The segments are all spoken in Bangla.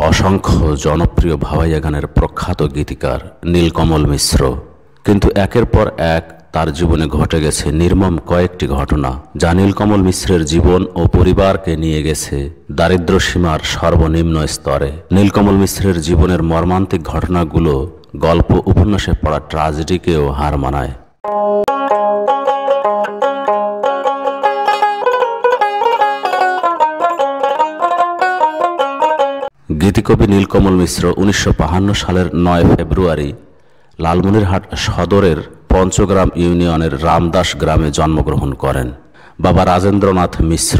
অসংখ্য জনপ্রিয় ভাওয়াইয়া গানের প্রখ্যাত গীতিকার নীলকমল মিশ্র, কিন্তু একের পর এক তার জীবনে ঘটে গেছে নির্মম কয়েকটি ঘটনা, যা নীলকমল মিশ্রের জীবন ও পরিবারকে নিয়ে গেছে দারিদ্র্য সীমার সর্বনিম্ন স্তরে। নীলকমল মিশ্রের জীবনের মর্মান্তিক ঘটনাগুলো গল্প উপন্যাসে পড়া ট্র্যাজেডিকেও হার মানায়। গীতিকবি নীলকমল মিশ্র 1952 সালের 9 ফেব্রুয়ারি লালমনিরহাট সদরের পঞ্চগ্রাম ইউনিয়নের রামদাস গ্রামে জন্মগ্রহণ করেন। বাবা রাজেন্দ্রনাথ মিশ্র,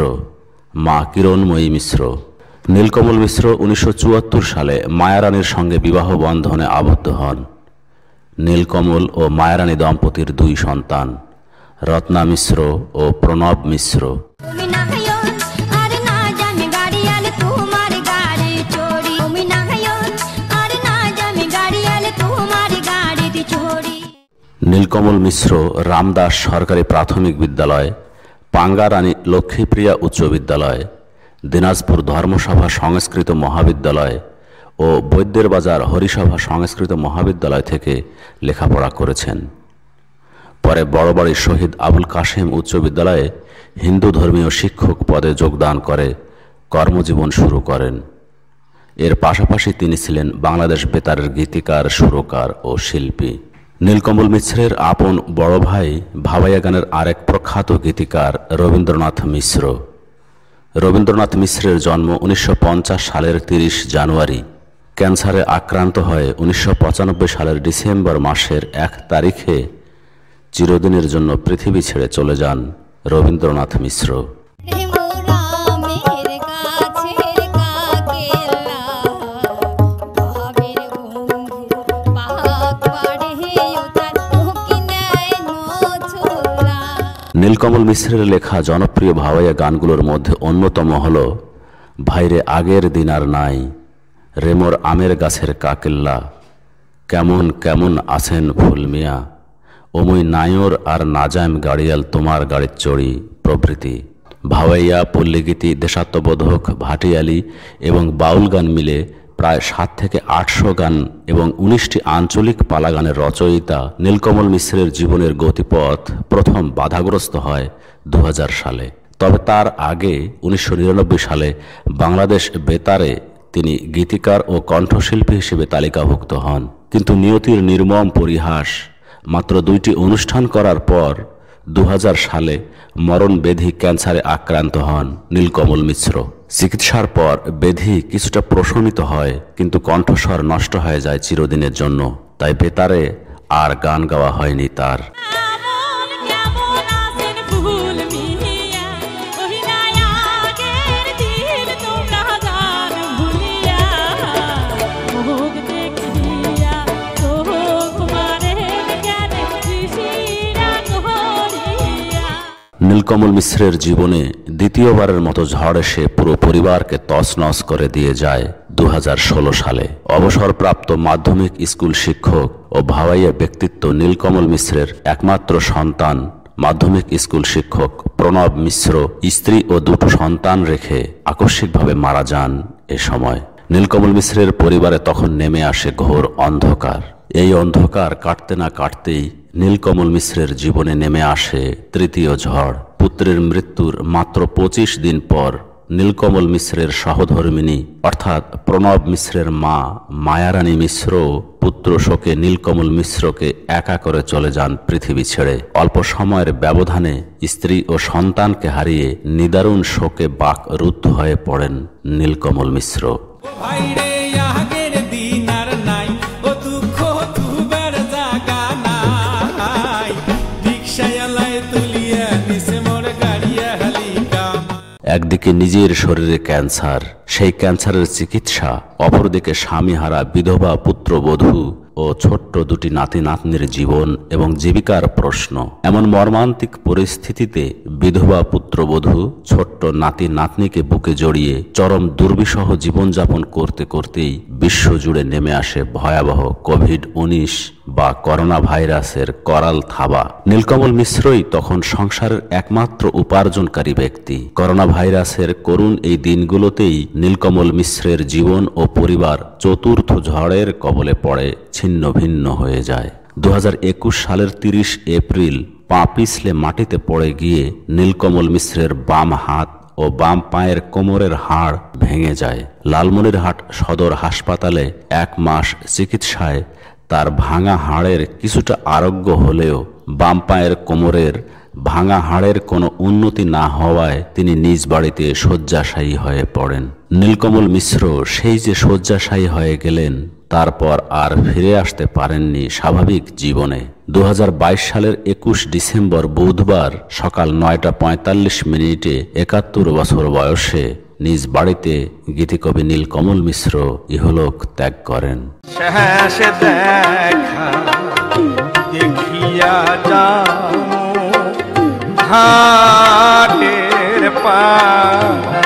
মা কিরণময়ী মিশ্র। নীলকমল মিশ্র 1974 সালে মায়ারানীর সঙ্গে বিবাহ বন্ধনে আবদ্ধ হন। নীলকমল ও মায়ারানী দম্পতির 2 সন্তান, রত্না মিশ্র ও প্রণব মিশ্র। নীলকমল মিশ্র রামদাস সরকারি প্রাথমিক বিদ্যালয়, পাঙ্গারানী লক্ষ্মীপ্রিয়া উচ্চ বিদ্যালয়, দিনাজপুর ধর্মসভা সংস্কৃত মহাবিদ্যালয় ও বৈদ্যের বাজার হরিসভা সংস্কৃত মহাবিদ্যালয় থেকে লেখাপড়া করেছেন। পরে বড়বাড়ির শহীদ আবুল কাশেম উচ্চ বিদ্যালয়ে হিন্দু ধর্মীয় শিক্ষক পদে যোগদান করে কর্মজীবন শুরু করেন। এর পাশাপাশি তিনি ছিলেন বাংলাদেশ বেতারের গীতিকার, সুরকার ও শিল্পী। নীলকমল মিশ্রের আপন বড় ভাই ভাওয়াইয়া গানের আরেক প্রখ্যাত গীতিকার রবীন্দ্রনাথ মিশ্র। রবীন্দ্রনাথ মিশ্রের জন্ম 1950 সালের 30 জানুয়ারি। ক্যান্সারে আক্রান্ত হয়ে 1995 সালের ডিসেম্বর মাসের 1 তারিখে চিরদিনের জন্য পৃথিবী ছেড়ে চলে যান রবীন্দ্রনাথ মিশ্র। নীলকমল মিশ্রের লেখা জনপ্রিয় ভাওয়াইয়া গানগুলোর মধ্যে অন্যতম হল ভাইরে আগের দিন আর নাই, রেমোর আমের গাছের কাকেল্লা, কেমন কেমন আছেন ফুল মিয়া, ওমই নায়র আর নাজাম গাড়িয়াল তোমার গাড়ির চড়ি প্রভৃতি। ভাওয়াইয়া, পল্লীগীতি, দেশাত্মবোধক, ভাটিয়ালি এবং বাউল গান মিলে প্রায় 700 থেকে 800 গান এবং 19টি আঞ্চলিক পালা গানের রচয়িতা নীলকমল মিশ্রের জীবনের গতিপথ প্রথম বাধাগ্রস্ত হয় 2000 সালে। তবে তার আগে 1999 সালে বাংলাদেশ বেতারে তিনি গীতিকার ও কণ্ঠশিল্পী হিসেবে তালিকাভুক্ত হন। কিন্তু নিয়তির নির্মম পরিহাস, মাত্র 2টি অনুষ্ঠান করার পর 2000 সালে মরণ ব্যাধি ক্যান্সারে আক্রান্ত হন নীলকমল মিশ্র। চিকিৎসার পর ব্যাধি কিছুটা প্রশমিত হয়, কিন্তু কণ্ঠস্বর নষ্ট হয়ে যায় চিরদিনের জন্য। তাই বেতারে আর গান গাওয়া হয়নি তার। নীলকমল মিশ্রের জীবনে দ্বিতীয়বারের মতো ঝড় এসে পুরো পরিবারকে তছনছ করে দিয়ে যায় 2016 সালে। অবসরপ্রাপ্ত মাধ্যমিক স্কুল শিক্ষক ও ভাওয়াইয়া ব্যক্তিত্ব নীলকমল মিশ্রের একমাত্র সন্তান মাধ্যমিক স্কুল শিক্ষক প্রণব মিশ্র স্ত্রী ও 2টো সন্তান রেখে আকস্মিকভাবে মারা যান। এ সময় নীলকমল মিশ্রের পরিবারে তখন নেমে আসে ঘোর অন্ধকার। এই অন্ধকার কাটতে না কাটতেই নীলকমল মিশ্রের জীবনে নেমে আসে তৃতীয় ঝড়। পুত্রের মৃত্যুর মাত্র 25 দিন পর নীলকমল মিশ্রের সহধর্মিণী অর্থাৎ প্রণব মিশ্রের মা মায়ারানী মিশ্র পুত্র শোকে নীলকমল মিশ্রকে একা করে চলে যান পৃথিবী ছেড়ে। অল্প সময়ের ব্যবধানে স্ত্রী ও সন্তানকে হারিয়ে নিদারুণ শোকে বাকরুদ্ধ হয়ে পড়েন নীলকমল মিশ্র। একদিকে নিজের শরীরে ক্যান্সার, সেই ক্যান্সারের চিকিৎসা, অপরদিকে স্বামীহারা বিধবা পুত্রবধূ ও ছোট্ট দুটি নাতি নাতনির জীবন এবং জীবিকার প্রশ্ন। এমন মর্মান্তিক পরিস্থিতিতে বিধবা পুত্রবধূ ছোট্ট নাতি নাতনিকে বুকে জড়িয়ে চরম দুর্বিষহ জীবনযাপন করতে করতেই বিশ্বজুড়ে নেমে আসে ভয়াবহ কোভিড-19 বা করোনা ভাইরাসের করাল থাবা। নীলকমল মিশ্রই তখন সংসারের একমাত্র উপার্জনকারী ব্যক্তি। করোনা ভাইরাসের করুণ এই দিনগুলোতেই নীলকমল মিশ্রের জীবন ও পরিবার চতুর্থ ঝড়ের কবলে পড়ে ছিন্ন ভিন্ন হয়ে যায়। 2021 সালের 30 এপ্রিল পা পিছলে মাটিতে পড়ে গিয়ে নীলকমল মিশ্রের বাম হাত ও বাম পায়ের কোমরের হাড় ভেঙে যায়। লালমনিরহাট সদর হাসপাতালে 1 মাস চিকিৎসায় তার ভাঙা হাড়ের কিছুটা আরোগ্য হলেও বাম পায়ের কোমরের ভাঙা হাড়ের কোনো উন্নতি না হওয়ায় তিনি নিজ বাড়িতে শয্যাশায়ী হয়ে পড়েন। নীলকমল মিশ্র সেই যে শয্যাশায়ী হয়ে গেলেন, তারপর আর ফিরে আসতে পারেননি স্বাভাবিক জীবনে। 2022 সালের 21 ডিসেম্বর বুধবার সকাল 9:45 71 বছর বয়সে নিজ বাড়িতে গীতিকবি নীলকমল মিশ্র ইহলোক ত্যাগ করেন। শেষে দেখা দেখিয়া যাও ঘাটের পার